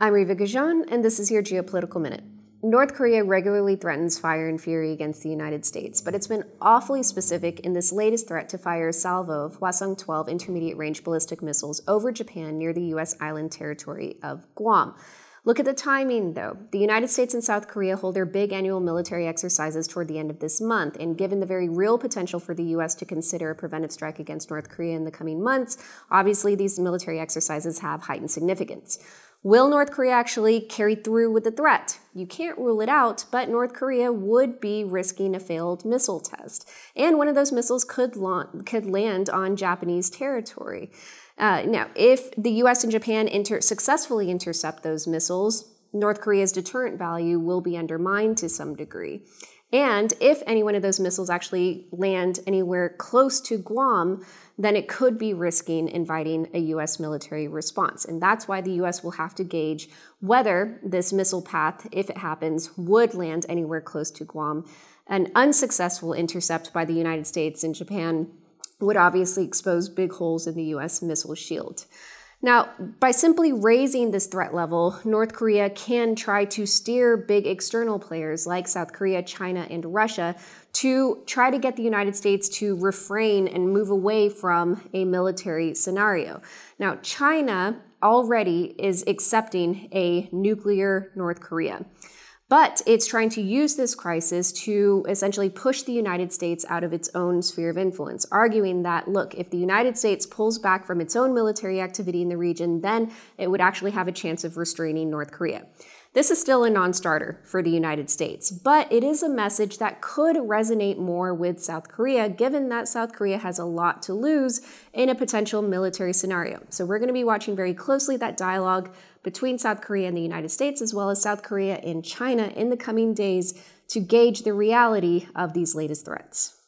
I'm Reva Goujon, and this is your Geopolitical Minute. North Korea regularly threatens fire and fury against the United States, but it's been awfully specific in this latest threat to fire a salvo of Hwasong-12 intermediate-range ballistic missiles over Japan near the U.S. island territory of Guam. Look at the timing, though. The United States and South Korea hold their big annual military exercises toward the end of this month, and given the very real potential for the U.S. to consider a preventive strike against North Korea in the coming months, obviously these military exercises have heightened significance. Will North Korea actually carry through with the threat? You can't rule it out, but North Korea would be risking a failed missile test. And one of those missiles could land on Japanese territory. Now, if the U.S. and Japan successfully intercept those missiles, North Korea's deterrent value will be undermined to some degree. And if any one of those missiles actually land anywhere close to Guam, then it could be risking inviting a U.S. military response. And that's why the U.S. will have to gauge whether this missile path, if it happens, would land anywhere close to Guam. An unsuccessful intercept by the United States and Japan would obviously expose big holes in the U.S. missile shield. Now, by simply raising this threat level, North Korea can try to steer big external players like South Korea, China, and Russia to try to get the United States to refrain and move away from a military scenario. Now, China already is accepting a nuclear North Korea. But it's trying to use this crisis to essentially push the United States out of its own sphere of influence, arguing that, look, if the United States pulls back from its own military activity in the region, then it would actually have a chance of restraining North Korea. This is still a non-starter for the United States, but it is a message that could resonate more with South Korea, given that South Korea has a lot to lose in a potential military scenario. So we're going to be watching very closely that dialogue between South Korea and the United States, as well as South Korea and China in the coming days to gauge the reality of these latest threats.